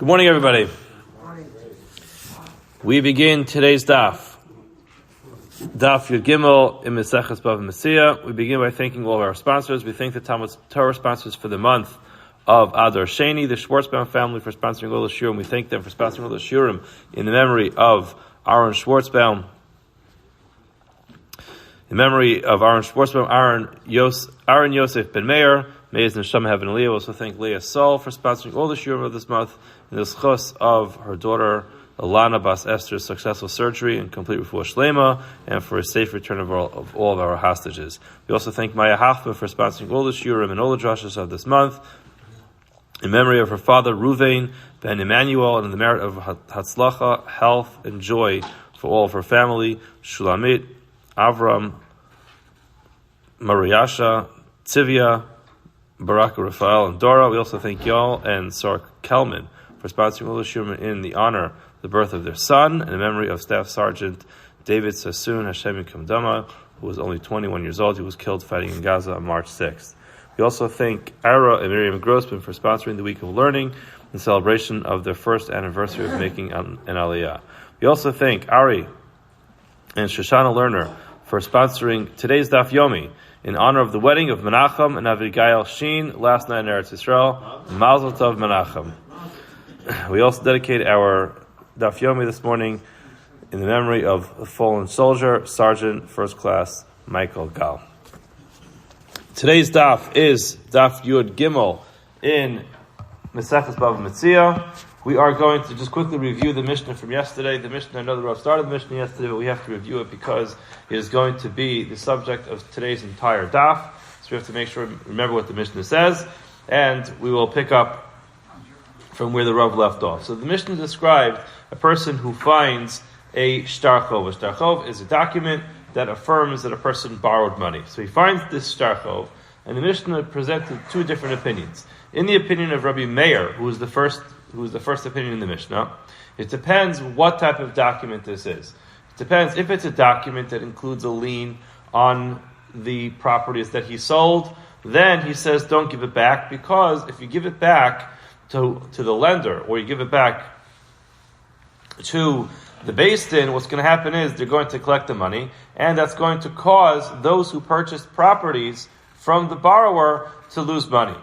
Good morning, everybody. We begin today's Daf Yud Gimel in Mesechus Bava Metzia. We begin by thanking all of our sponsors. We thank the TORAH sponsors for the month of Adar Sheni, the Schwarzbaum Family for sponsoring all the Shurim. We thank them for sponsoring all the Shurim in the memory of Aharon Schwarzbaum. In memory of Aharon Schwarzbaum, Aharon Yosef ben Meir, Meir's neshama have an aliyah. We also thank Leah Sol for sponsoring all the Shurim of this month in the zechus of her daughter Ilana bas Esther's successful surgery and complete refuah sheleima, and for a safe return of all of our hostages. We also thank Maia Hoffman for sponsoring all the Shurim and all the drashas of this month in memory of her father Reuven ben Emanuel, and in the merit of hatzlacha, health, and joy for all of her family, Shulamit, Avram, Mariasha Tzivia, Barak Raphael, and TORAH. We also thank Yoel Sara Kelman for sponsoring all the Shurim in the honor of the birth of their son, and in memory of Staff Sergeant David Sassoon, Hashem Yikam Dama, who was only 21 years old. He was killed fighting in Gaza on March 6th. We also thank Ira and Miriam Grossman for sponsoring the Week of Learning in celebration of their first anniversary of making an aliyah. We also thank Ari and Shoshana Lerner for sponsoring today's Daf Yomi in honor of the wedding of Menachem and Avigail Sheen last night in Eretz Yisrael. Mazel tov Menachem. We also dedicate our Daf Yomi this morning in the memory of a fallen soldier, Sergeant First Class Michael Gal. Today's Daf is Daf Yud Gimel in Mesechus Bava Metzia. We are going to just quickly review the Mishnah from yesterday. The Mishnah, I know the Rav started the Mishnah yesterday, but we have to review it because it is going to be the subject of today's entire Daf. So we have to make sure, remember what the Mishnah says, and we will pick up from where the Rav left off. So the Mishnah described a person who finds a shtarchov. A shtarchov is a document that affirms that a person borrowed money. So he finds this shtarchov, and the Mishnah presented two different opinions. In the opinion of Rabbi Meir, who was the first opinion in the Mishnah, it depends what type of document this is. It depends if it's a document that includes a lien on the properties that he sold, then he says don't give it back, because if you give it back to the lender, or you give it back to the Beis Din, what's going to happen is they're going to collect the money, and that's going to cause those who purchased properties from the borrower to lose money.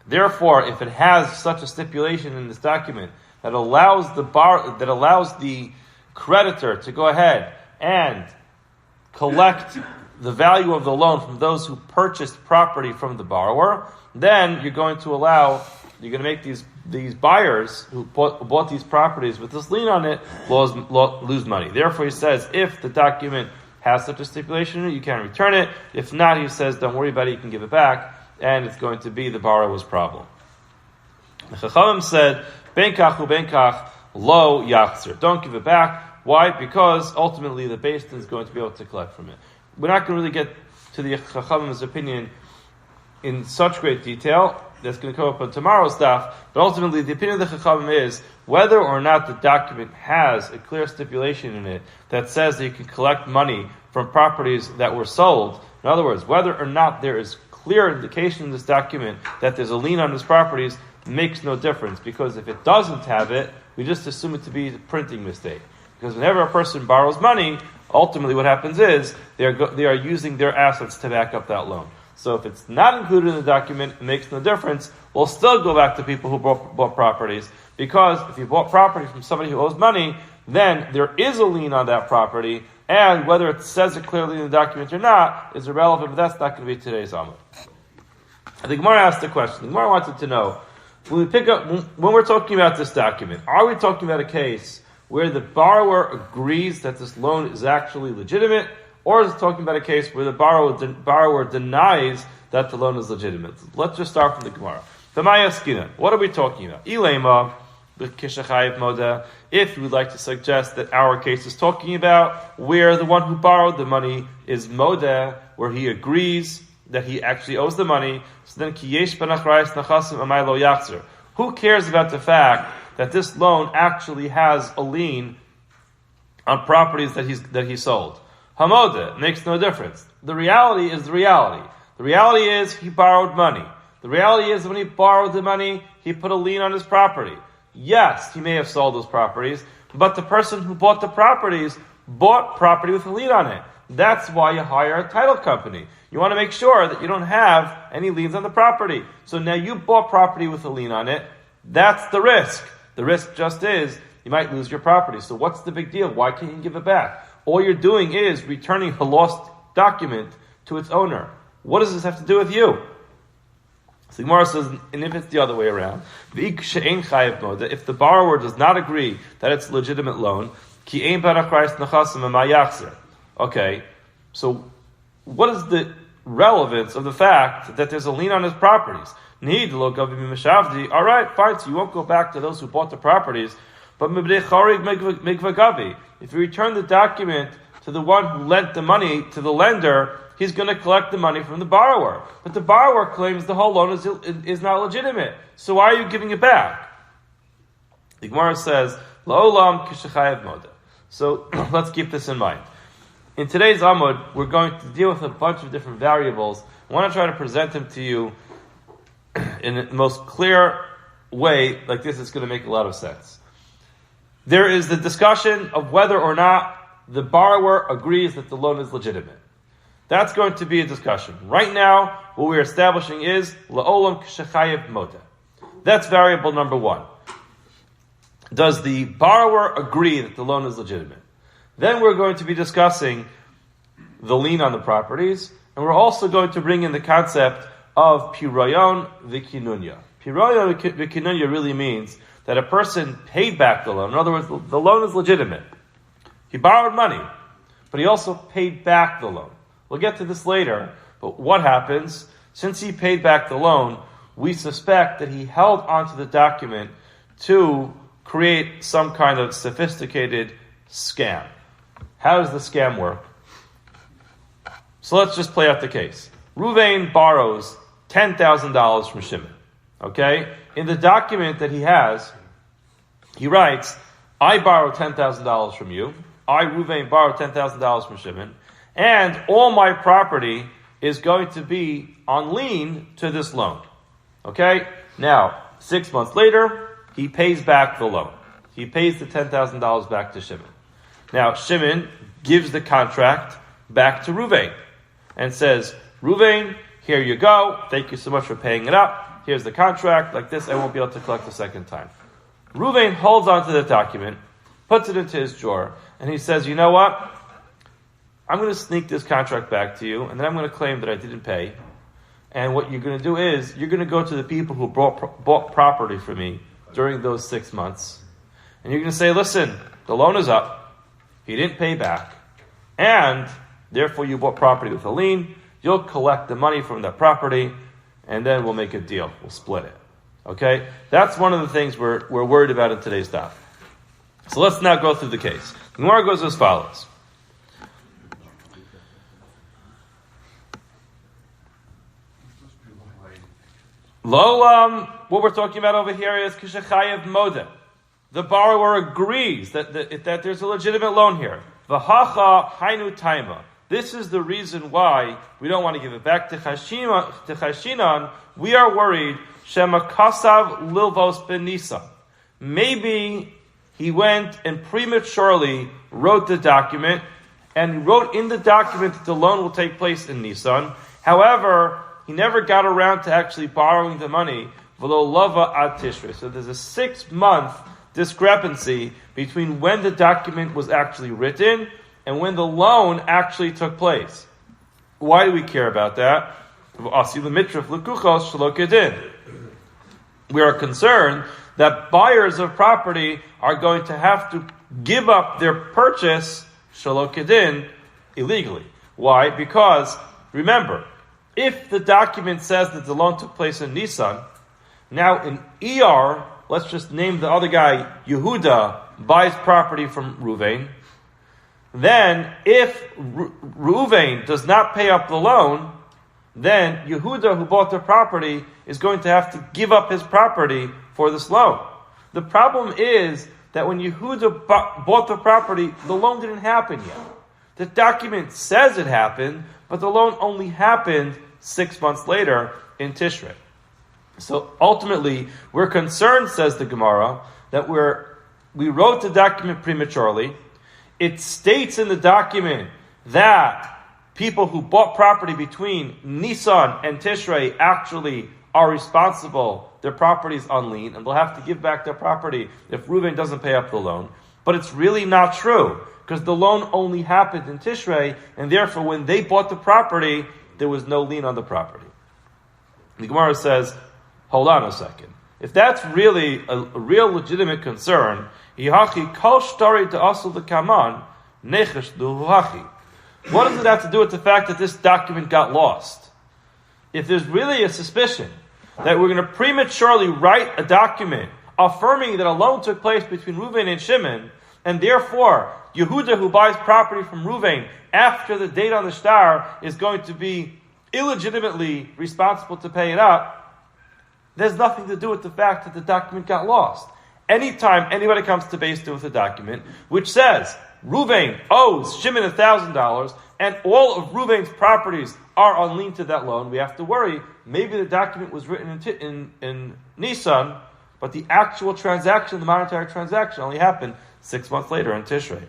Therefore, if it has such a stipulation in this document that allows the creditor to go ahead and collect the value of the loan from those who purchased property from the borrower, then you're going to make these buyers who bought these properties with this lien on it lose money. Therefore, he says if the document has such a stipulation in it, you can return it. If not, he says don't worry about it, you can give it back, and it's going to be the borrower's problem. The Chachamim said, Ben kach u ben kach lo yachzer. Don't give it back. Why? Because ultimately the Beis Din is going to be able to collect from it. We're not going to really get to the Chachamim's opinion in such great detail. That's going to come up on tomorrow's Daf. But ultimately the opinion of the Chachamim is whether or not the document has a clear stipulation in it that says that you can collect money from properties that were sold. In other words, whether or not there is clear indication in this document that there's a lien on these properties makes no difference, because if it doesn't have it, we just assume it to be a printing mistake. Because whenever a person borrows money, ultimately what happens is they are using their assets to back up that loan. So if it's not included in the document, it makes no difference. We'll still go back to people who bought properties, because if you bought property from somebody who owes money, then there is a lien on that property, and whether it says it clearly in the document or not is irrelevant, but that's not going to be today's Amud. The Gemara asked the question. The Gemara wanted to know, when we're talking about this document, are we talking about a case where the borrower agrees that this loan is actually legitimate, or is it talking about a case where the borrower denies that the loan is legitimate? Let's just start from the Gemara. The Maia Skina. What are we talking about? Ilema, if you would like to suggest that our case is talking about where the one who borrowed the money is modeh, where he agrees that he actually owes the money, so then who cares about the fact that this loan actually has a lien on properties that he sold? Hamodeh makes no difference. The reality is the reality. The reality is he borrowed money. The reality is when he borrowed the money, he put a lien on his property. yes, he may have sold those properties, but the person who bought the properties bought property with a lien on it. That's why you hire a title company. You want to make sure that you don't have any liens on the property. So now you bought property with a lien on it. That's the risk. The risk just is you might lose your property. So what's the big deal? Why can't you give it back? All you're doing is returning a lost document to its owner. What does this have to do with you? So Gemara says, and if it's the other way around, if the borrower does not agree that it's a legitimate loan, okay, so what is the relevance of the fact that there's a lien on his properties? All right, fine, so you won't go back to those who bought the properties, but if you return the document to the one who lent the money to the lender, he's going to collect the money from the borrower. But the borrower claims the whole loan is not legitimate. So why are you giving it back? The Gemara says, La'olam kishachayev moda. So let's keep this in mind. In today's Amud, we're going to deal with a bunch of different variables. I want to try to present them to you in the most clear way, like this is going to make a lot of sense. There is the discussion of whether or not the borrower agrees that the loan is legitimate. That's going to be a discussion. Right now, what we're establishing is la'olam kishachayev moda. That's variable number one. Does the borrower agree that the loan is legitimate? Then we're going to be discussing the lien on the properties, and we're also going to bring in the concept of pirayon v'kinunya. Pirayon v'kinunya really means that a person paid back the loan. In other words, the loan is legitimate. He borrowed money, but he also paid back the loan. We'll get to this later, but what happens? Since he paid back the loan, we suspect that he held onto the document to create some kind of sophisticated scam. How does the scam work? So let's just play out the case. Reuven borrows $10,000 from Shimon. Okay? In the document that he has, he writes, I borrowed $10,000 from you. I, Reuven, borrowed $10,000 from Shimon. And all my property is going to be on lien to this loan. Okay? Now, 6 months later, he pays back the loan. He pays the $10,000 back to Shimon. Now, Shimon gives the contract back to Reuven and says, Reuven, here you go. Thank you so much for paying it up. Here's the contract. Like this, I won't be able to collect the second time. Reuven holds onto the document, puts it into his drawer, and he says, you know what? I'm going to sneak this contract back to you, and then I'm going to claim that I didn't pay. And what you're going to do is, you're going to go to the people who bought property for me during those 6 months, and you're going to say, listen, the loan is up, he didn't pay back, and therefore you bought property with a lien, you'll collect the money from that property, and then we'll make a deal. We'll split it. Okay? That's one of the things we're worried about in today's daf. So let's now go through the case. The Gemara goes as follows. Lolam, what we're talking about over here is kishachayev moda. The borrower agrees that there's a legitimate loan here. V'hacha hainu taima. This is the reason why we don't want to give it back to Chashinan. We are worried shema kasav lilvos ben Nisan. Maybe he went and prematurely wrote the document, and he wrote in the document that the loan will take place in Nisan. However, he never got around to actually borrowing the money. V'lo lava ad Tishrei. So there's a 6-month discrepancy between when the document was actually written and when the loan actually took place. Why do we care about that? We are concerned that buyers of property are going to have to give up their purchase shelo kedin illegally. Why? Because, remember, if the document says that the loan took place in Nisan, now in ER, let's just name the other guy, Yehuda, buys property from Reuven, then if Reuven does not pay up the loan, then Yehuda, who bought the property, is going to have to give up his property for this loan. The problem is that when Yehuda bought the property, the loan didn't happen yet. The document says it happened, but the loan only happened 6 months later in Tishrei. So ultimately, we're concerned, says the Gemara, that we wrote the document prematurely. It states in the document that people who bought property between Nisan and Tishrei actually are responsible. Their property is on lien, and they'll have to give back their property if Reuven doesn't pay up the loan. But it's really not true, because the loan only happened in Tishrei, and therefore when they bought the property, there was no lien on the property. The Gemara says, hold on a second. If that's really a real legitimate concern, what does it have to do with the fact that this document got lost? If there's really a suspicion that we're going to prematurely write a document affirming that a loan took place between Reuven and Shimon, and therefore Yehuda, who buys property from Reuven after the date on the star, is going to be illegitimately responsible to pay it up, there's nothing to do with the fact that the document got lost. Anytime anybody comes to Beis Din with a document which says Reuven owes Shimon $1,000 and all of Reuven's properties are on lien to that loan, we have to worry. Maybe the document was written in Nisan, but the actual transaction, the monetary transaction, only happened 6 months later in Tishrei.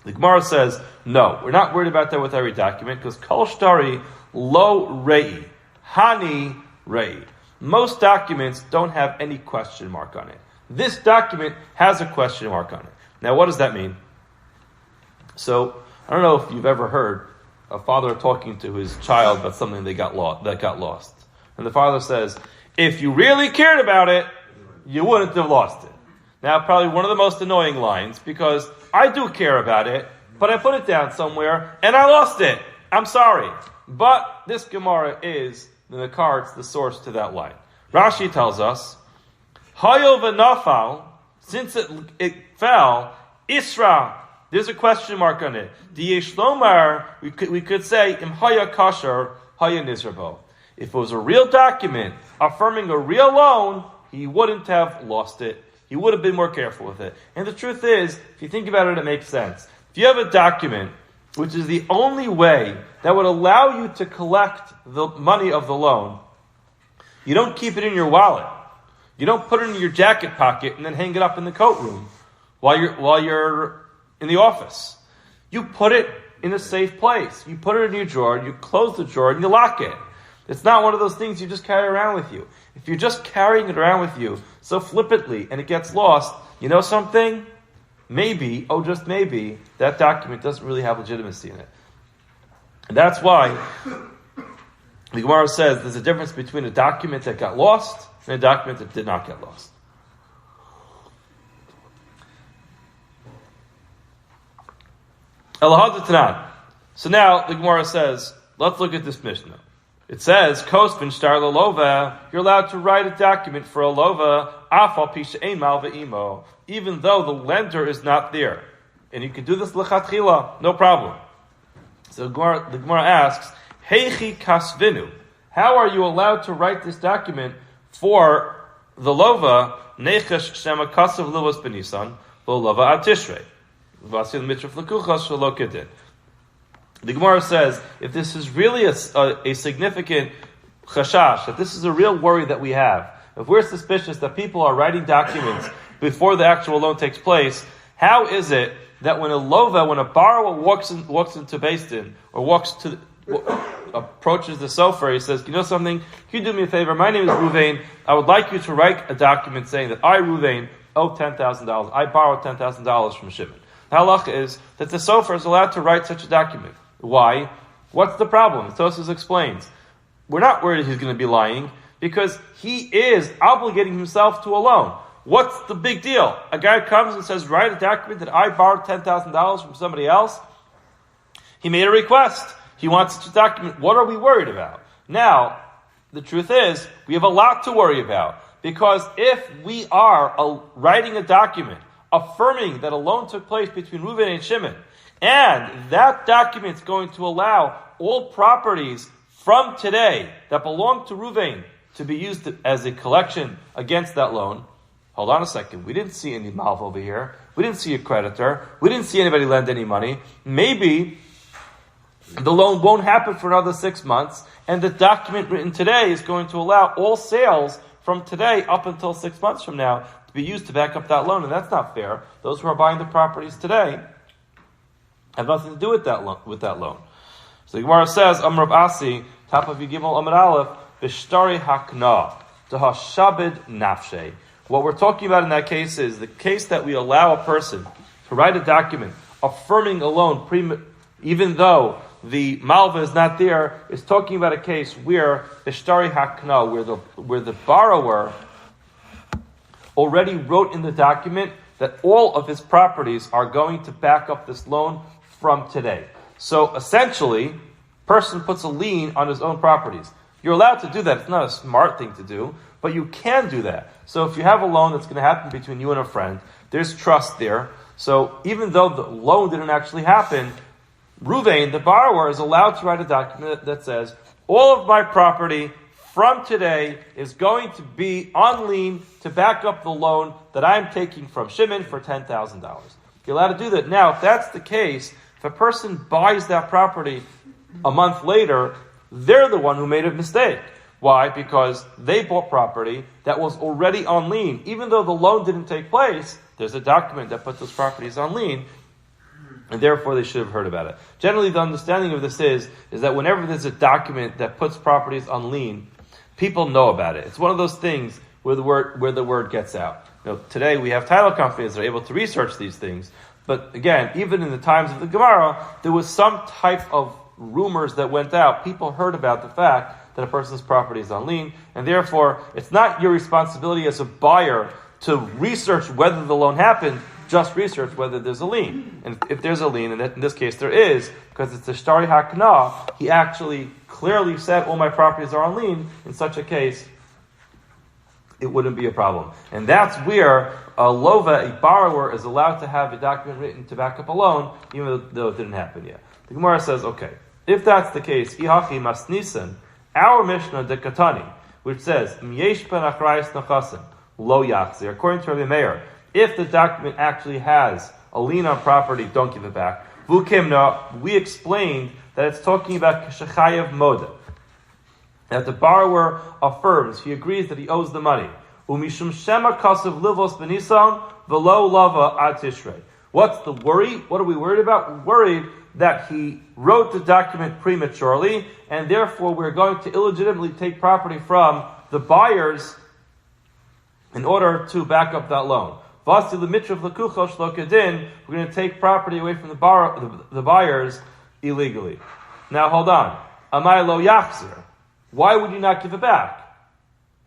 The Gemara says, no, we're not worried about that with every document, because Kol Shtari Lo Rei, Hani Rei. Most documents don't have any question mark on it. This document has a question mark on it. Now, what does that mean? So, I don't know if you've ever heard a father talking to his child about something that got lost. And the father says, if you really cared about it, you wouldn't have lost it. Now, probably one of the most annoying lines, because I do care about it, but I put it down somewhere, and I lost it. I'm sorry. But this Gemara is the cards, the source to that line. Rashi tells us, Hayo v'nafal, since it fell, Isra, there's a question mark on it. Diyesh lomar, we could say, Im haya kasher, haya nizrabo. If it was a real document affirming a real loan, he wouldn't have lost it. He would have been more careful with it. And the truth is, if you think about it, it makes sense. If you have a document, which is the only way that would allow you to collect the money of the loan, you don't keep it in your wallet. You don't put it in your jacket pocket and then hang it up in the coat room while you're in the office. You put it in a safe place. You put it in your drawer, you close the drawer, and you lock it. It's not one of those things you just carry around with you. If you're just carrying it around with you so flippantly and it gets lost, you know something? Maybe, oh just maybe, that document doesn't really have legitimacy in it. And that's why the Gemara says there's a difference between a document that got lost and a document that did not get lost. So now the Gemara says, let's look at this Mishnah. It says, Kos bin shtar lelova, you're allowed to write a document for a lova, afal pisha ein mal ve'imo, even though the lender is not there. And you can do this lechatchila, no problem. So the Gemara asks, Heichi kasvinu, how are you allowed to write this document for the lova, nechesh shema kasav livos benisan, lova ad tishrei, vasil mitzvah flakuchas shelo kedin. The Gemara says, if this is really a significant chashash, that this is a real worry that we have, if we're suspicious that people are writing documents before the actual loan takes place, how is it that when a borrower walks into Beis Din, or approaches the sofer, he says, you know something, can you do me a favor? My name is Reuven. I would like you to write a document saying that I, Reuven, owe $10,000. I borrowed $10,000 from Shimon. The halakha is that the sofer is allowed to write such a document. Why? What's the problem? Tosfos explains. We're not worried he's going to be lying because he is obligating himself to a loan. What's the big deal? A guy comes and says, write a document that I borrowed $10,000 from somebody else. He made a request. He wants such a document. What are we worried about? Now, the truth is, we have a lot to worry about because if we are writing a document affirming that a loan took place between Reuven and Shimon, and that document is going to allow all properties from today that belong to Reuven to be used as a collection against that loan. Hold on a second. We didn't see any malv over here. We didn't see a creditor. We didn't see anybody lend any money. Maybe the loan won't happen for another 6 months, and the document written today is going to allow all sales from today up until 6 months from now to be used to back up that loan, and that's not fair. Those who are buying the properties today have nothing to do with that loan. So the Gemara says, Rav Asi, top of Yigimel Amud Aleph, Bishtari Hakna, Tahashabed Nafshe. What we're talking about in that case is the case that we allow a person to write a document affirming a loan, even though the malva is not there, is talking about a case where Bishtari Hakna, where the borrower already wrote in the document that all of his properties are going to back up this loan from today. So essentially, person puts a lien on his own properties. You're allowed to do that. It's not a smart thing to do, but you can do that. So if you have a loan that's going to happen between you and a friend, there's trust there. So even though the loan didn't actually happen, Reuven, the borrower, is allowed to write a document that says, all of my property from today is going to be on lien to back up the loan that I'm taking from Shimon for $10,000. You're allowed to do that. Now, if that's the case, if a person buys that property a month later, they're the one who made a mistake. Why? Because they bought property that was already on lien. Even though the loan didn't take place, there's a document that puts those properties on lien, and therefore they should have heard about it. Generally, the understanding of this is that whenever there's a document that puts properties on lien, people know about it. It's one of those things where the word gets out. Today we have title companies that are able to research these things. But again, even in the times of the Gemara, there was some type of rumors that went out. People heard about the fact that a person's property is on lien, and therefore it's not your responsibility as a buyer to research whether the loan happened, just research whether there's a lien. And if there's a lien, and in this case there is, because it's a shtari hakna, he actually clearly said all my properties are on lien. In such a case, it wouldn't be a problem. And that's where a lova, a borrower, is allowed to have a document written to back up a loan, even though it didn't happen yet. The Gemara says, okay, if that's the case, ihachi masnisan, our Mishnah de Katani, which says, M'yesh ben achrayis nechasim, lo yachzir, according to Rabbi Meir, if the document actually has a lien on property, don't give it back. Vukimna, we explained that it's talking about kashachayev moda, that the borrower affirms, he agrees that he owes the money. Umishum shema kasav livos benisan velo lava ad tishrei. What's the worry? What are we worried about? We're worried that he wrote the document prematurely, and therefore we're going to illegitimately take property from the buyers in order to back up that loan. Vasi l'mitrav l'kuchosh l'kedin, we're going to take property away from the buyers illegally. Now hold on. Amai lo yachzir. Why would you not give it back?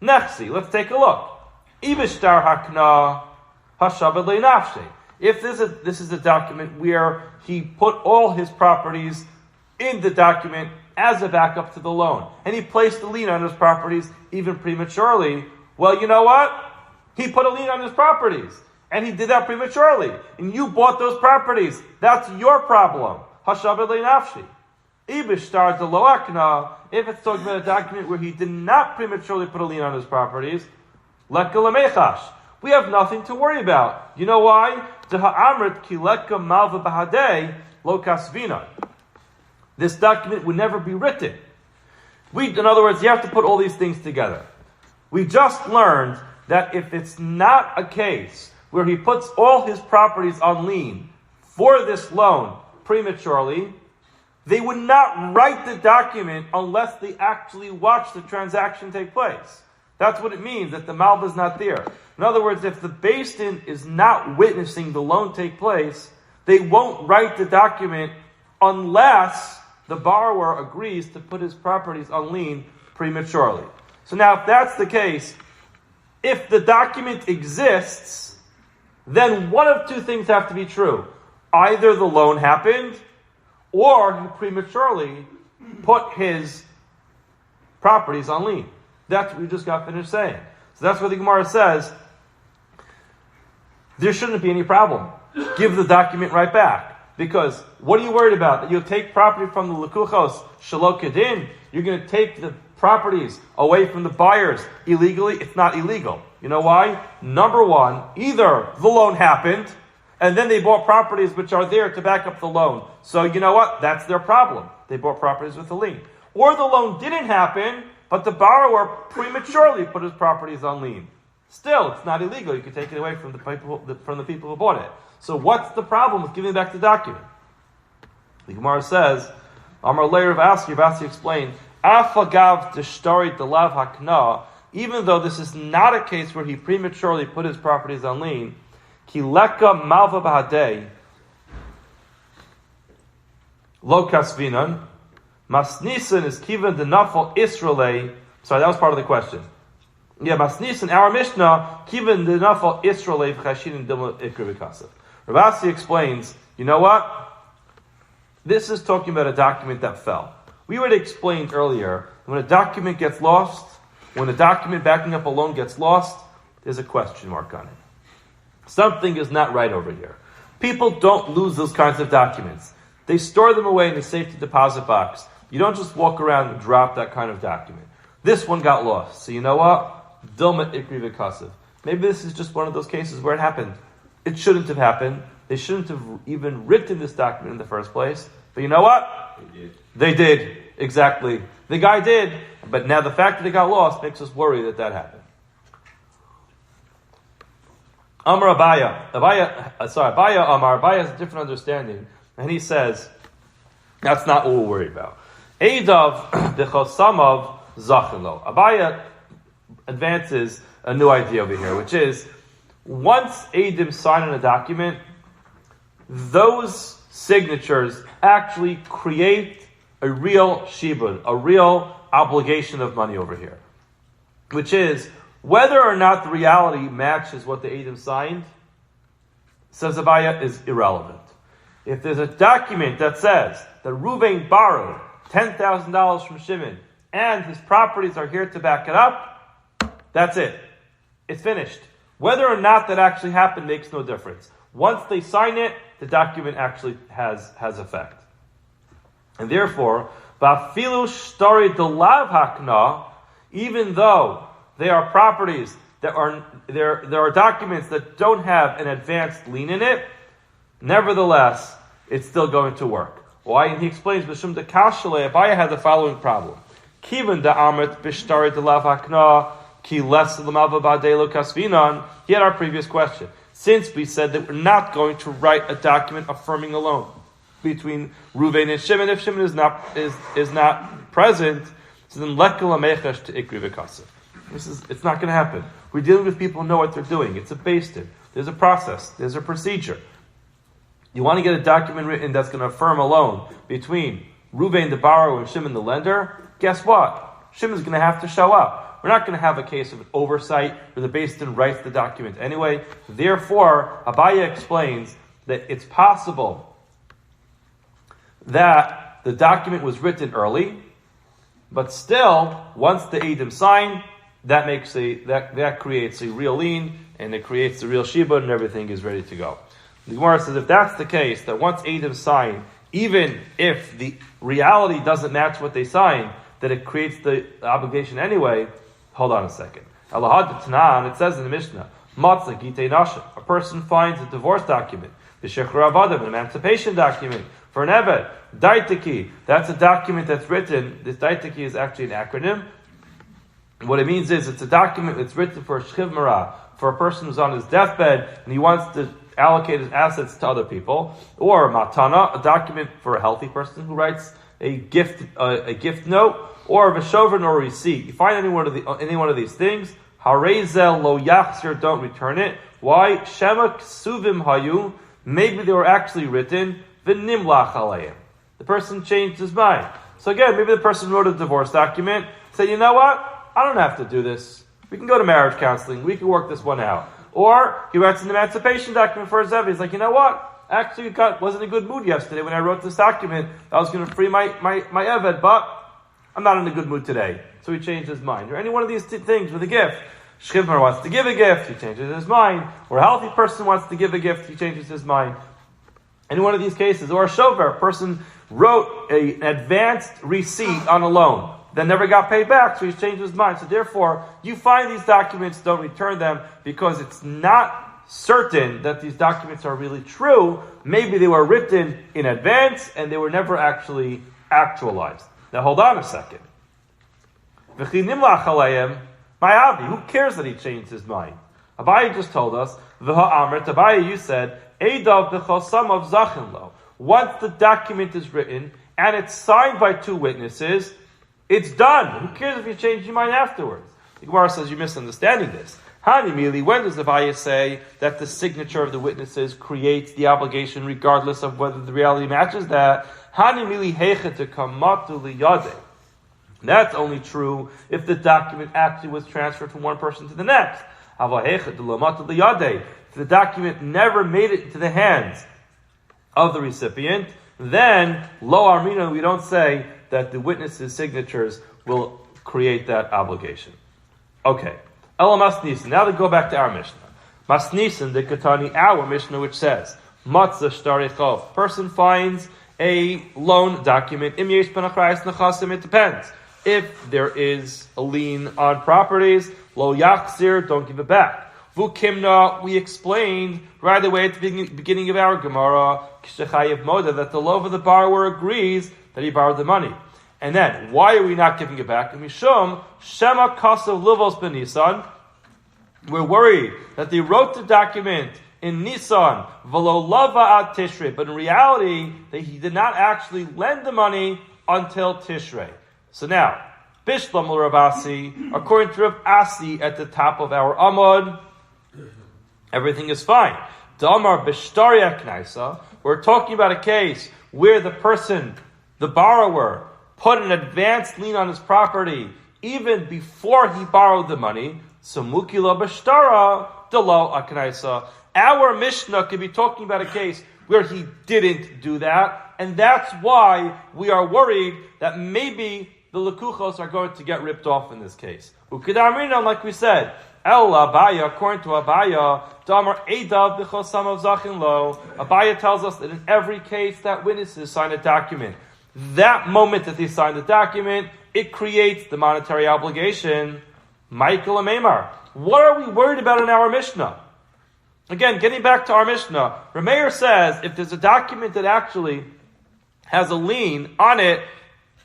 Nechsi, let's take a look. Ibishtar hakna hashabed le'nafshi. If this is a document where he put all his properties in the document as a backup to the loan, and he placed a lien on his properties even prematurely, well, you know what? He put a lien on his properties, and he did that prematurely, and you bought those properties. That's your problem. Hashabed le'nafshi. Ibishtar de lo akna, if it's talking about a document where he did not prematurely put a lien on his properties, leka lemechash. We have nothing to worry about. You know why? This document would never be written. In other words, you have to put all these things together. We just learned that if it's not a case where he puts all his properties on lien for this loan prematurely, they would not write the document unless they actually watch the transaction take place. That's what it means, that the malba is not there. In other words, if the Beis Din is not witnessing the loan take place, they won't write the document unless the borrower agrees to put his properties on lien prematurely. So now, if that's the case, if the document exists, then one of two things have to be true. Either the loan happened, or he prematurely put his properties on lien. That's what we just got finished saying. So that's what the Gemara says. There shouldn't be any problem. Give the document right back. Because what are you worried about? That you'll take property from the lekuchos shelo kedin? You're going to take the properties away from the buyers illegally? It's not illegal. You know why? Number one, either the loan happened, and then they bought properties which are there to back up the loan. So you know what? That's their problem. They bought properties with a lien. Or the loan didn't happen, but the borrower prematurely put his properties on lien. Still, it's not illegal. You can take it away from the people who bought it. So what's the problem with giving back the document? The Gemara says, Amar Leah Vasi explained, Afagav deshtari delav hakna, even though this is not a case where he prematurely put his properties on lien, ki leka malva bahadei, lo kasvinan, masnisan is kivan the nafal Israelay. Sorry, that was part of the question. Yeah, masnisan, our Mishnah, kivan the nafal Israelay v'chashin and dilma ikri v'kasav. Rabbi explains, you know what? This is talking about a document that fell. We already explained earlier, when a document gets lost, when a document backing up a loan gets lost, there's a question mark on it. Something is not right over here. People don't lose those kinds of documents. They store them away in a safety deposit box. You don't just walk around and drop that kind of document. This one got lost. So you know what? Dilma ikri v'kasav. Maybe this is just one of those cases where it happened. It shouldn't have happened. They shouldn't have even written this document in the first place. But you know what? They did. Exactly. The guy did. But now the fact that it got lost makes us worry that happened. Amar Abaya Amar. Abaya has a different understanding. And he says, that's not what we're worried about. Eidav b'chosamav zachilo. Abaya advances a new idea over here, which is, once Eidim sign on a document, those signatures actually create a real shibud, a real obligation of money over here. Which is, whether or not the reality matches what the Eidim signed, says Abaya, is irrelevant. If there's a document that says that Reuven borrowed $10,000 from Shimon and his properties are here to back it up, that's it. It's finished. Whether or not that actually happened makes no difference. Once they sign it, the document actually has effect. And therefore, Vafilu Shtari Delav Hakna, even though they are properties that are there are documents that don't have an advanced lien in it, nevertheless, it's still going to work. Why? And he explains, B'shum de Kashale, Abaya had the following problem. Kivan da Amet Bishtari Delav Hakna, Ki Les Lamava Badelo Kasvinan. He had our previous question. Since we said that we're not going to write a document affirming a loan between Reuven and Shimon, if Shimon is not present, so then Lekel Amechash to Ikri V'Kasav. It's not going to happen. We're dealing with people who know what they're doing. It's a based-in. There's a process. There's a procedure. You want to get a document written that's going to affirm a loan between Reuven the borrower and Shimon the lender? Guess what? Shimon's going to have to show up. We're not going to have a case of oversight where the based-in writes the document anyway. Therefore, Abaya explains that it's possible that the document was written early, but still, once the Eidim sign, that creates a real lien, and it creates a real shibud, and everything is ready to go. The Gemara says if that's the case, that once Eidim sign, even if the reality doesn't match what they sign, that it creates the obligation anyway. Hold on a second. It says in the Mishnah, a person finds a divorce document, an emancipation document for an eved, daitiki. That's a document that's written. This daitiki is actually an acronym. What it means is it's a document that's written for a shchivmara, for a person who's on his deathbed and he wants to allocate his assets to other people, or matana, a document for a healthy person who writes a gift note, or a veshover or a receipt. You find any one of these things, harezel lo yachzir, don't return it. Why? Shema ksuvim hayu, maybe they were actually written, v'nimlach alayim. The person changed his mind. So again, maybe the person wrote a divorce document, said, you know what? I don't have to do this. We can go to marriage counseling. We can work this one out. Or he writes an emancipation document for his Zevi. He's like, you know what? Actually, wasn't in a good mood yesterday when I wrote this document. I was going to free my Eved, but I'm not in a good mood today. So he changed his mind. Or any one of these things with a gift. Shchivmar wants to give a gift, he changes his mind. Or a healthy person wants to give a gift, he changes his mind. Any one of these cases. Or a shover, a person wrote an advanced receipt on a loan, then never got paid back, so he's changed his mind. So therefore, you find these documents, don't return them, because it's not certain that these documents are really true. Maybe they were written in advance, and they were never actually actualized. Now hold on a second. Ma'avi, who cares that he changed his mind? Abaye just told us, V'ha'amrit, Abaye, you said, Eidav b'chosam of zachin lo. Once the document is written, and it's signed by two witnesses, it's done. Who cares if you change your mind afterwards? The Gemara says you're misunderstanding this. Hanimili, when does the Abaye say that the signature of the witnesses creates the obligation regardless of whether the reality matches that? Hanimili heiche kamatu liyadeh. That's only true if the document actually was transferred from one person to the next. If the document never made it into the hands of the recipient, then lo armina, we don't say that the witnesses' signatures will create that obligation. Okay. Ela masnisin. Now to go back to our Mishnah. Masnisin, the Katani, our Mishnah, which says, Matzah shtarichov. Person finds a loan document. Im yesh ben achrayis nechasim, it depends. If there is a lien on properties, lo yachzir, don't give it back. Vukimna, we explained right away at the beginning of our Gemara, Kishachayev Moda, that the love of the borrower agrees that he borrowed the money. And then, why are we not giving it back? Mishum, Shema Kasav Livos ben Nisan. We're worried that they wrote the document in Nisan, Velo Lava at Tishrei, but in reality, he did not actually lend the money until Tishrei. So now, Bishlam Rabasi, according to Rav Asi at the top of our Amud, everything is fine. Damar Bishtaria Knaisa, we're talking about a case where the person, the borrower, put an advanced lien on his property even before he borrowed the money. So Mukila Bishtara Delo Aknaisa. Our Mishnah could be talking about a case where he didn't do that, and that's why we are worried that maybe the lekuchos are going to get ripped off in this case. Ukidamrina, like we said, El Abaya, according to Abaya, Damar Eidav b'chosam of zachin lo. Abaya tells us that in every case that witnesses sign a document, that moment that they sign the document, it creates the monetary obligation. Michael and Meir. What are we worried about in our Mishnah? Again, getting back to our Mishnah, Meir says if there's a document that actually has a lien on it,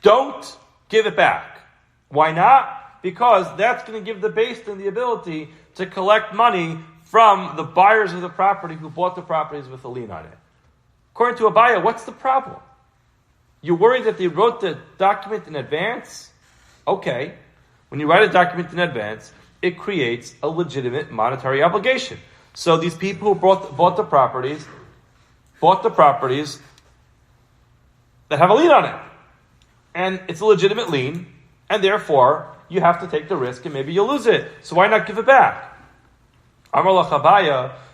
don't give it back. Why not? Because that's going to give the Beis Din the ability to collect money from the buyers of the property who bought the properties with a lien on it. According to Abaya, what's the problem? You're worried that they wrote the document in advance? Okay. When you write a document in advance, it creates a legitimate monetary obligation. So these people who bought the properties that have a lien on it. And it's a legitimate lien, and therefore you have to take the risk and maybe you'll lose it. So why not give it back? Amar lach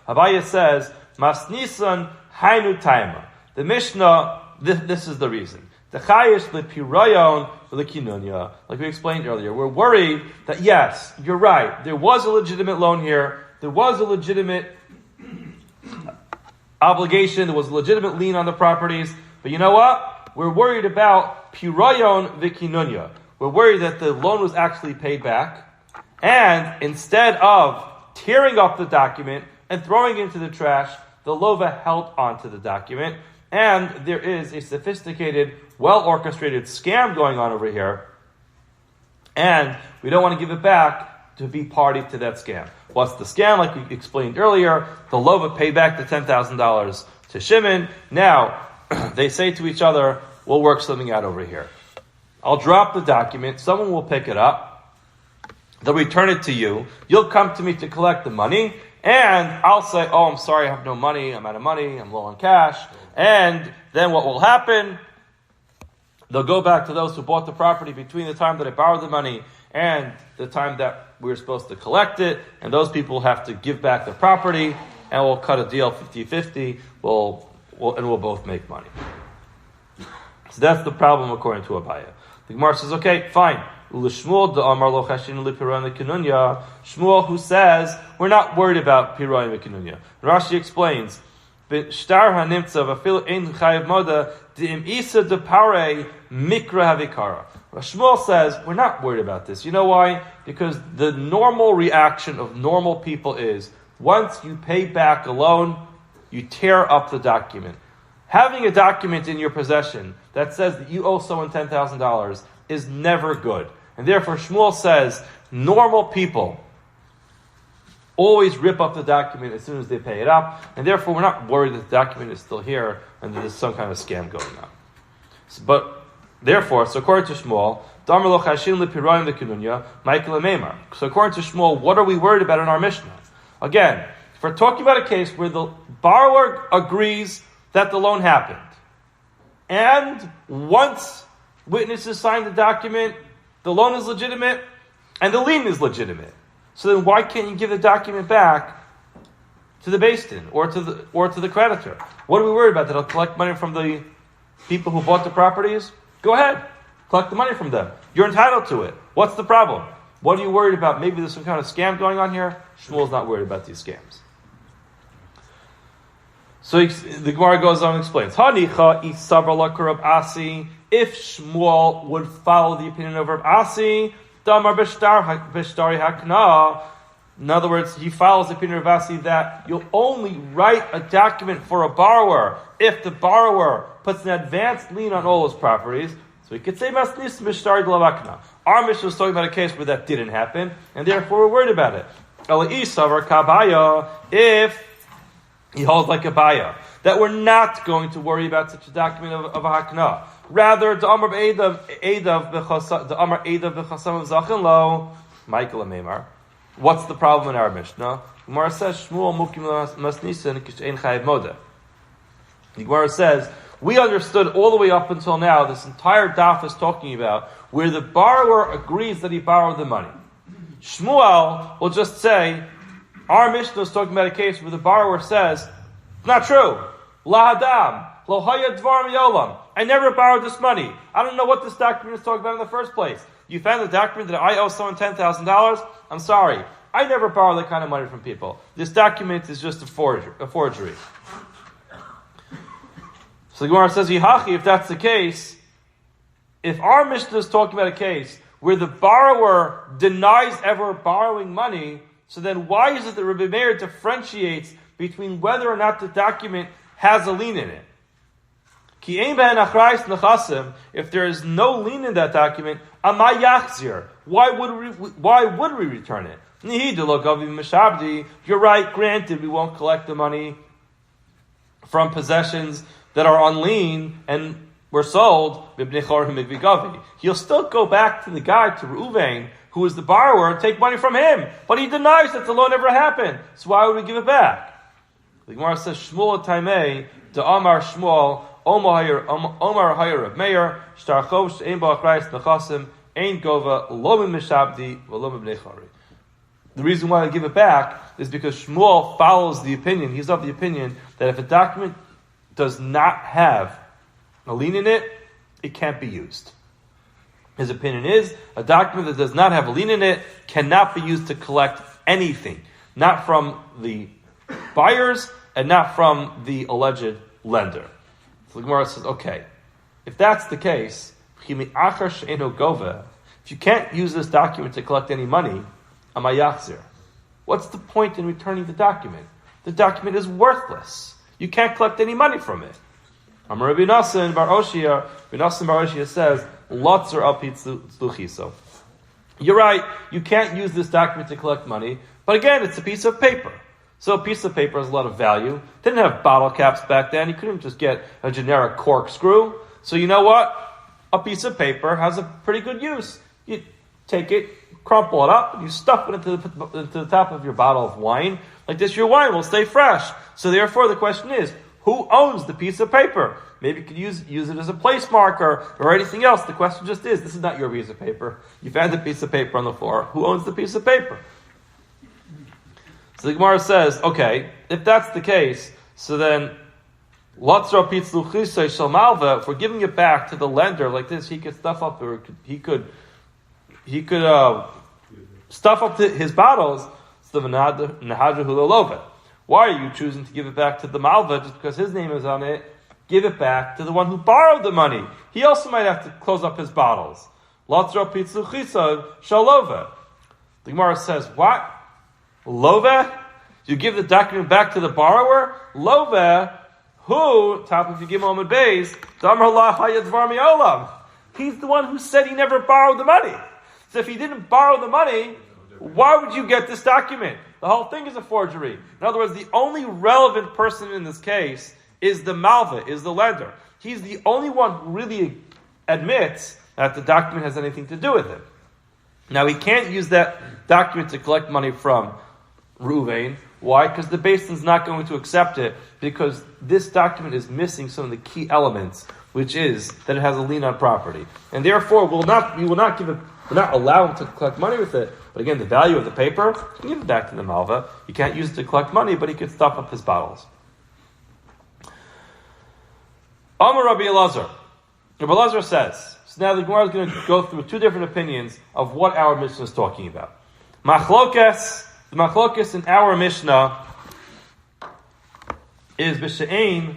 Abaya says, Masnisan hainu taima. The Mishnah, this is the reason. The chayish lepirayon v'lekinunya. Like we explained earlier, we're worried that yes, you're right. There was a legitimate loan here. There was a legitimate obligation. There was a legitimate lien on the properties. But you know what? We're worried about pirayon v'kinunya. We're worried that the loan was actually paid back. And instead of tearing up the document and throwing it into the trash, the lova held onto the document. And there is a sophisticated, well-orchestrated scam going on over here. And we don't want to give it back to be party to that scam. What's the scam? Like we explained earlier, the lova paid back the $10,000 to Shimon. Now, they say to each other, we'll work something out over here. I'll drop the document. Someone will pick it up. They'll return it to you. You'll come to me to collect the money. And I'll say, oh, I'm sorry, I have no money. I'm out of money. I'm low on cash. And then what will happen? They'll go back to those who bought the property between the time that I borrowed the money and the time that we were supposed to collect it. And those people have to give back the property. And we'll cut a deal 50-50. We'll both make money. So that's the problem according to Abaya. The Gemara says, okay, fine. Shmuel, who says, we're not worried about Piroy and Kinunya. Rashi explains, Shmuel says, we're not worried about this. You know why? Because the normal reaction of normal people is, once you pay back a loan, you tear up the document. Having a document in your possession that says that you owe someone $10,000 is never good. And therefore Shmuel says, normal people always rip up the document as soon as they pay it up, and therefore we're not worried that the document is still here and that there's some kind of scam going on. So according to Shmuel, so according to Shmuel, what are we worried about in our Mishnah? Again, if we're talking about a case where the borrower agrees that the loan happened, and once witnesses sign the document, the loan is legitimate, and the lien is legitimate. So then why can't you give the document back to the Beis Din or to the creditor? What are we worried about? That I'll collect money from the people who bought the properties? Go ahead. Collect the money from them. You're entitled to it. What's the problem? What are you worried about? Maybe there's some kind of scam going on here? Shmuel's not worried about these scams. So the Gemara goes on and explains. If Shmuel would follow the opinion of Rav Asi, in other words, he follows the opinion of Asi that you'll only write a document for a borrower if the borrower puts an advanced lien on all his properties. So he could say, our Mishnah was talking about a case where that didn't happen, and therefore we're worried about it. If he holds like a Baya, that we're not going to worry about such a document of a hakna. Rather, the Amar Edav b'chasam of Zachin lo, Michael and Meir. What's the problem in our Mishnah? Gemara says Shmuel mukim masnisin kishein chayiv moda. The Gemara says we understood all the way up until now. This entire daf is talking about where the borrower agrees that he borrowed the money. Shmuel will just say our Mishnah is talking about a case where the borrower says it's not true. Lahadam lo haya dvar miyolam. I never borrowed this money. I don't know what this document is talking about in the first place. You found the document that I owe someone $10,000? I'm sorry. I never borrow that kind of money from people. This document is just a forgery. So the Gemara says, Yihachi, if that's the case, if our Mishnah is talking about a case where the borrower denies ever borrowing money, so then why is it that Rabbi Meir differentiates between whether or not the document has a lien in it? If there is no lien in that document, why would we return it? You're right, granted, we won't collect the money from possessions that are on lien and were sold. He'll still go back to the guy, to Reuven, who is the borrower, and take money from him. But he denies that the loan ever happened. So why would we give it back? The Gemara says, Shmuel Taimei, the Amar Shmuel, Omar Hayir of Meir, Shtarchov Shein Ba'achrais Nechasim, Ein Gova, Lomim Mishabdi, V'lomim Nechari. The reason why I give it back is because Shmuel follows the opinion. He's of the opinion that if a document does not have a lien in it, it can't be used. His opinion is a document that does not have a lien in it cannot be used to collect anything, not from the buyers and not from the alleged lender. So the Gemara says, okay, if that's the case, if you can't use this document to collect any money, what's the point in returning the document? The document is worthless. You can't collect any money from it. Amar Rabbi Nassan Bar Oshia says, Lotzer al pitzluchiso. You're right, you can't use this document to collect money, but again, it's a piece of paper. So a piece of paper has a lot of value. Didn't have bottle caps back then. You couldn't just get a generic corkscrew. So you know what? A piece of paper has a pretty good use. You take it, crumple it up, and you stuff it into the top of your bottle of wine. Like this, your wine will stay fresh. So therefore, the question is, who owns the piece of paper? Maybe you could use it as a place marker or anything else. The question just is, this is not your piece of paper. You found a piece of paper on the floor. Who owns the piece of paper? So the Gemara says, okay, if that's the case, so then, if we're giving it back to the lender like this, he could stuff up, or he could stuff up his bottles. Why are you choosing to give it back to the Malva just because his name is on it? Give it back to the one who borrowed the money. He also might have to close up his bottles. The Gemara says, what? Love? You give the document back to the borrower? Love? Who? Top of Yigim Omid Beis. He's the one who said he never borrowed the money. So if he didn't borrow the money, why would you get this document? The whole thing is a forgery. In other words, the only relevant person in this case is the malva, is the lender. He's the only one who really admits that the document has anything to do with it. Now, he can't use that document to collect money from Reuven. Why? Because the Beis Din is not going to accept it, because this document is missing some of the key elements, which is that it has a lien on property. And therefore, we will not allow him to collect money with it. But again, the value of the paper, you can give it back to the malva. You can't use it to collect money, but he could stuff up his bottles. Amar Rabbi Elazar. Rabbi Elazar says, so now the Gemara is going to go through two different opinions of what our Mishnah is talking about. The machlokes in our Mishnah is b'she'ein.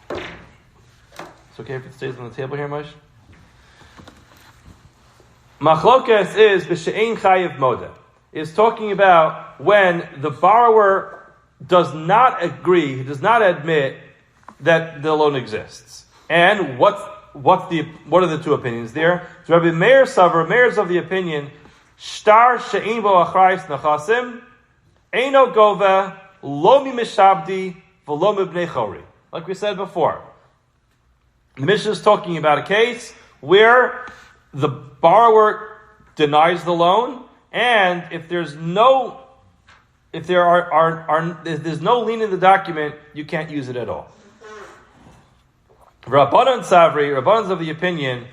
It's okay if it stays on the table here, Moshe? Machlokes is b'she'ein chayiv moda. Is talking about when the borrower does not agree, he does not admit that the loan exists. And what are the two opinions there? So Rabbi Meir is of the opinion, shtar she'ein bo achrayis nechasim, eino gova, lo mi mishabdi, v'lo mibnei chori. Like we said before, the Mishnah is talking about a case where the borrower denies the loan, and if there's no lien in the document, you can't use it at all. Rabban's of the opinion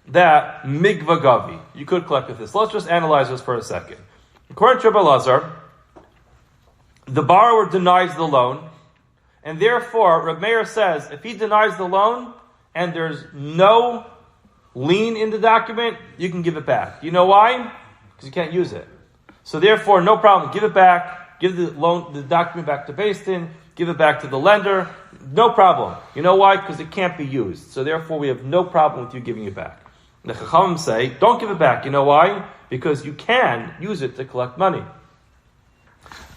that migva gavi, you could collect with this. Let's just analyze this for a second. According to Rabbi Elazar, the borrower denies the loan, and therefore Rabbi Meir says if he denies the loan and there's no lien in the document, you can give it back. You know why? Because you can't use it. So therefore, no problem. Give it back. Give the document back to Beis Din. Give it back to the lender. No problem. You know why? Because it can't be used. So therefore, we have no problem with you giving it back. The Chachamim say, don't give it back. You know why? Because you can use it to collect money.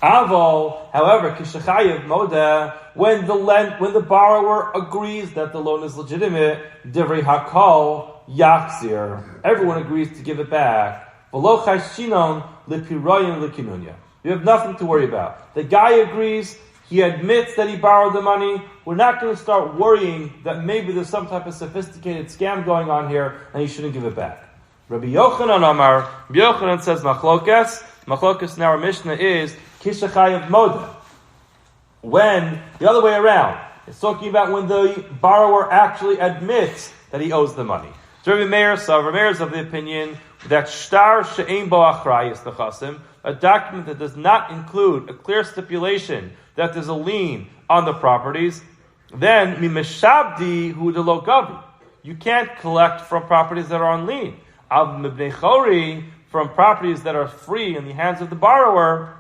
Avol, however, kishachayev moda, when the borrower agrees that the loan is legitimate, divrei hakol yachzir, everyone agrees to give it back. V'lo chashinon lepiroyin lekinunya. You have nothing to worry about. The guy agrees. He admits that he borrowed the money. We're not going to start worrying that maybe there's some type of sophisticated scam going on here and he shouldn't give it back. Rabbi Yochanan Amar, Rabbi Yochanan says Machlokes in our Mishnah is Kishachayev Moda. When, the other way around, it's talking about when the borrower actually admits that he owes the money. So Rabbi Meir is of the opinion that Shtar She'ein Bo Achrayis Nechasim, a document that does not include a clear stipulation that there's a lien on the properties, then Mimeshabdi Hu de Lo Gavi. You can't collect from properties that are on lien. Av Mibnei Chori, from properties that are free in the hands of the borrower,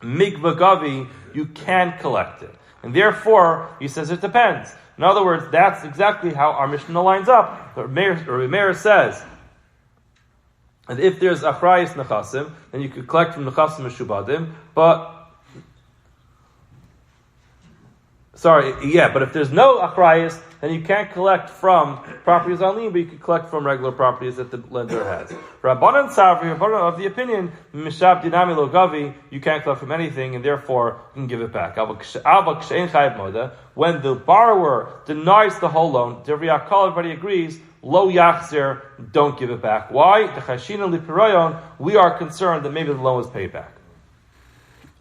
Migva Gavi, you can collect it. And therefore, he says it depends. In other words, that's exactly how our Mishnah lines up. Meir says, and if there's achrayis nechasim, then you could collect from nechasim meshubadim. But if there's no achrayis, then you can't collect from properties on lien, but you can collect from regular properties that the lender has. Rabbanan of the opinion, mishab dinami lo gavi, you can't collect from anything, and therefore you can give it back. When the borrower denies the whole loan, everybody agrees, lo yachzer, don't give it back. Why? We are concerned that maybe the loan was paid back.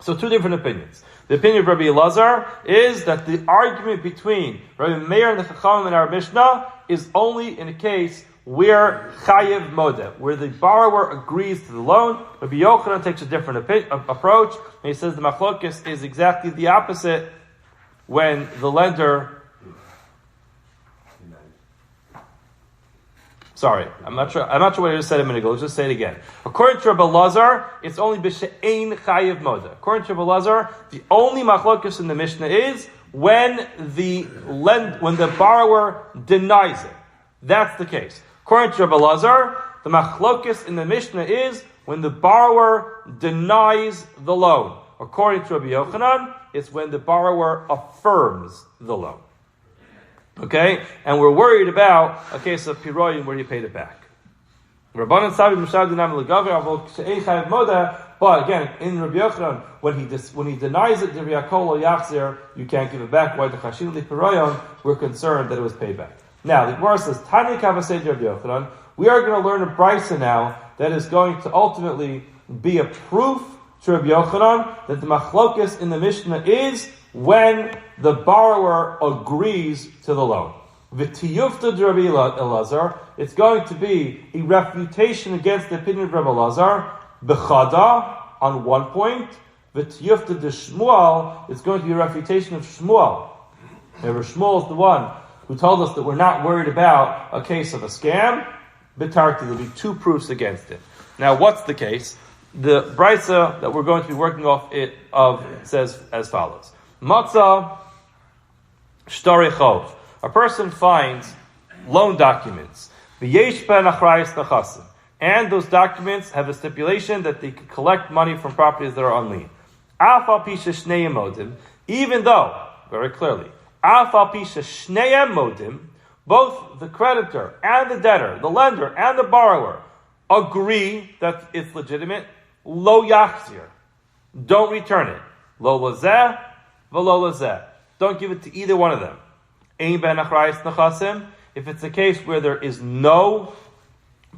So two different opinions. The opinion of Rabbi Elazar is that the argument between Rabbi Meir and the Chachamim in our Mishnah is only in a case where chayev modeh, where the borrower agrees to the loan. Rabbi Yochanan takes a different approach, and he says the machlokes is exactly the opposite when the lender. Sorry, I'm not sure what I just said a minute ago. Let's just say it again. According to Rabbi Elazar, it's only b'she'ein chayiv moda. According to Rabbi Elazar, the only machlokes in the Mishnah is when the borrower denies it. That's the case. According to Rabbi Elazar, the machlokes in the Mishnah is when the borrower denies the loan. According to Rabbi Yochanan, it's when the borrower affirms the loan. Okay? And we're worried about a case of piroyin where you paid it back. Rabbanan Sabi Mishad Dinam Legavi Avol She'ei Chayav Moda. But again, in Rabbi Yochanan, when he denies it, you can't give it back. Why the Chashin Lipiroyon? We're concerned that it was paid back. Now, the Gemara says, Tani Kavasei Rabbi Yochanan. We are going to learn a brisa now that is going to ultimately be a proof to Rabbi Yochanan that the machlokes in the Mishnah is when the borrower agrees to the loan. V'tiyufta Rabbi Elazar. It's going to be a refutation against the opinion of Rabbi Elazar. Bechada on one point. V'tiyufta de Shmuel. It's going to be a refutation of Shmuel. Remember, Shmuel is the one who told us that we're not worried about a case of a scam. Betarti, there'll be two proofs against it. Now, what's the case? The brisa that we're going to be working off says as follows: Matzah shtari chov. A person finds loan documents, v'yesh ben achrayis nechasim, and those documents have a stipulation that they can collect money from properties that are on lien. Af al pisha shnei modim, even though very clearly, af al pisha shnei modim. Both the creditor and the debtor, the lender and the borrower, agree that it's legitimate. Lo yachzir. Don't return it. Lo lazeh, v'lo lazeh. Don't give it to either one of them. Ein ben achrayis nechasim. If it's a case where there is no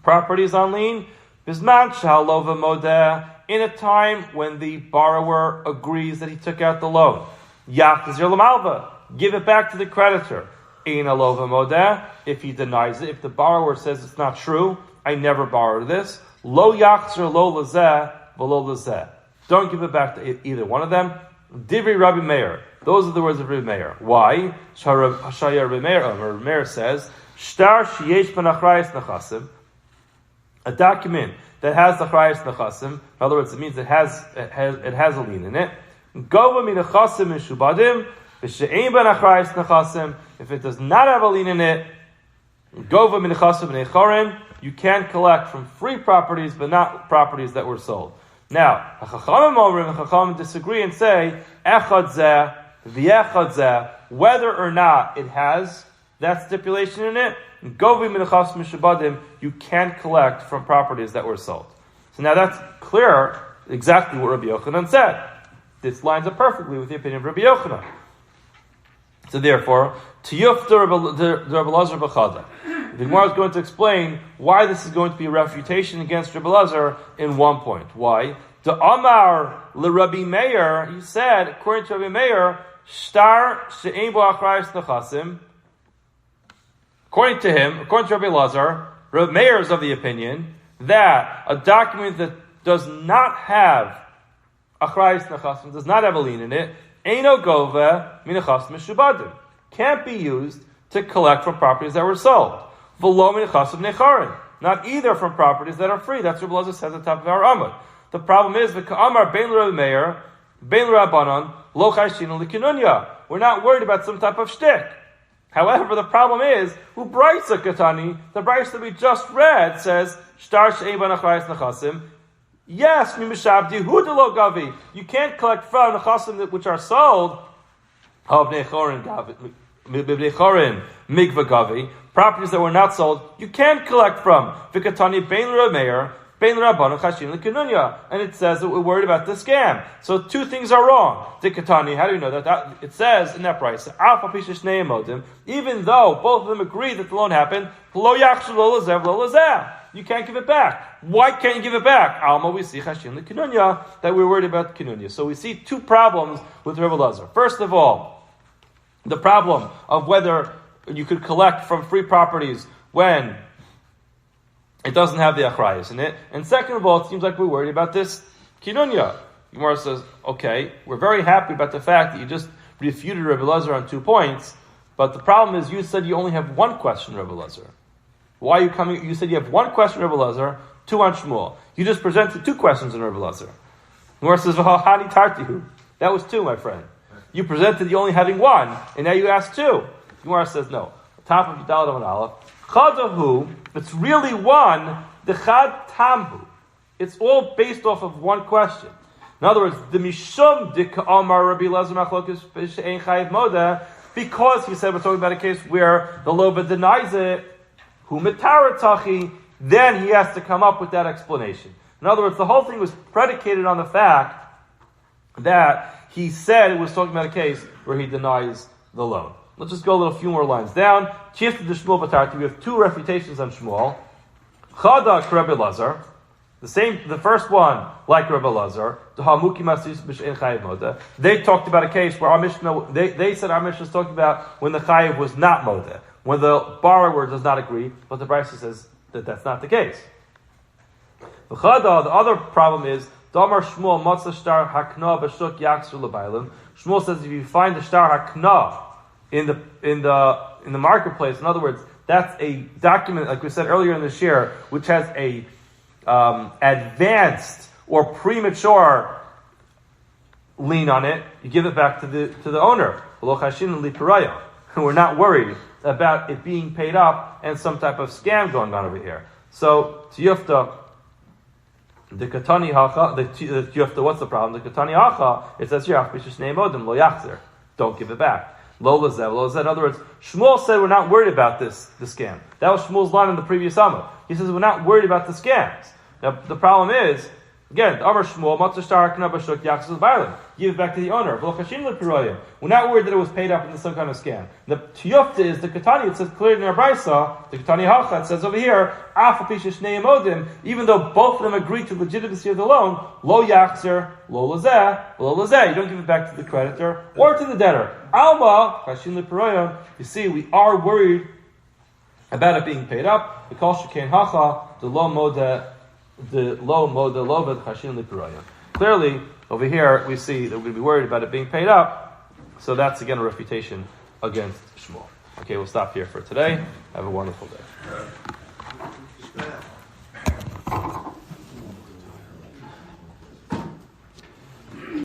properties on lien, bizman shalo v'modeh, in a time when the borrower agrees that he took out the loan. Yachzir l'malva. Give it back to the creditor. If he denies it, if the borrower says it's not true, I never borrowed this. Lo yachzer lo lazeh v'lo lazeh. Don't give it back to either one of them. Divri Rabbi Meir. Those are the words of Rabbi Meir. Why? Shaya Rabbi Meir. Rabbi Meir says, "Shtar sheyesh ben achrayis nechasim." A document that has the achrayis nechasim. In other words, it means it has a lien in it. Gova min nechasim mishubadim. If it does not have a lien in it, you can collect from free properties, but not properties that were sold. Now, Chachamim disagree and say, whether or not it has that stipulation in it, you can collect from properties that were sold. So now that's clear, exactly what Rabbi Yochanan said. This lines up perfectly with the opinion of Rabbi Yochanan. So therefore, Tiyufta Rabbi Elazar b'chada. The Gemara is going to explain why this is going to be a refutation against Rabbi Elazar in one point. Why? The Amar LeRabbi Meir, he said, according to Rabbi Meir, Shtar she'ein bo achrayis nechasim. According to him, according to Rabbi Elazar, Rabbi Meir is of the opinion that a document that does not have achrayis nechasim, does not have a lien in it, Eino gova minachas mishubadim, can't be used to collect from properties that were sold. V'lo minachas necharim, not either from properties that are free. That's what Rabbi Elazar says at the top of our Amud. The problem is v'ka'amar bein l'Rabbi Meir, bein l'Rabbanan, lo chayshin l'kinunya. We're not worried about some type of shtick. However, the problem is u'braisa katani. The brisa that we just read says shtar she'ein ben achrayis nechasim. Yes, you can't collect from nechasim which are sold. Properties that were not sold, you can collect from. And it says that we're worried about the scam. So two things are wrong. How do you know that? It says in that price, even though both of them agree that the loan happened, you can't give it back. Why can't you give it back? Alma, we see that we're worried about kinunya. So we see two problems with Rabbi Elazar. First of all, the problem of whether you could collect from free properties when it doesn't have the achrayis in it. And second of all, it seems like we're worried about this kinunya. Gemara says, okay, we're very happy about the fact that you just refuted Rabbi Elazar on 2 points, but the problem is you said you only have one question, Rabbi Elazar. Why are you coming? You said you have one question, Rabbi Elazar, 2 on Shmuel. You just presented 2 questions in Rabbi Elazar. Gemara says, "Hani tartihu." That was 2, my friend. You presented you only having 1, and now you asked 2. Gemara says, no. Top of Yudalad on Aleph. Chadahu, it's really 1, the chad tamhu. It's all based off of 1 question. In other words, the mishum dika amar Rabbi Elazar machlokes she'ein chayiv moda, because he said we're talking about a case where the loba denies it, hu metaratachi, then he has to come up with that explanation. In other words, the whole thing was predicated on the fact that he said it was talking about a case where he denies the loan. Let's just go a few more lines down. We have two refutations on Shmuel. Chada Rabbi Lazar. The first one, like Rabbi Lazar, they talked about a case where our Mishnah, they said our Mishnah is talking about when the chayiv was not modeh, when the borrower does not agree, but the Brisa says that that's not the case. The other problem is, Damar Shmuel Matzah Shtar Hakna B'Shuk Yaksur L'Bailim. Shmuel says if you find the Shtar Hakna in the marketplace, in other words, that's a document, like we said earlier in the shir, which has a advanced or premature lien on it, you give it back to the owner. We're not worried about it being paid up and some type of scam going on over here. So Tiyufta, the Katani Hacha, the Tiyufta, what's the problem? The Katani Hacha, it says here, lo yachzer, don't give it back. Lo lezev. In other words, Shmuel said we're not worried about the scam. That was Shmuel's line in the previous Amud. He says we're not worried about the scams. Now the problem is, again, Amar Shmuel, Matzah Shtar Hakna B'Shuk Yaksur L'Bailim, give it back to the owner. We're not worried that it was paid up into some kind of scam. The Tiyufta is the Katani. It says clearly in our Brisa, the Katani Hacha, it says over here, even though both of them agree to the legitimacy of the loan, lo yachzer, lo lezeh, you don't give it back to the creditor or to the debtor. Alma, you see, we are worried about it being paid up. The kol shekain hacha, the lo modeh, loved chashin li'pirayim. Clearly, over here we see that we're going to be worried about it being paid up. So that's again a refutation against Shmuel. Okay, we'll stop here for today. Have a wonderful day.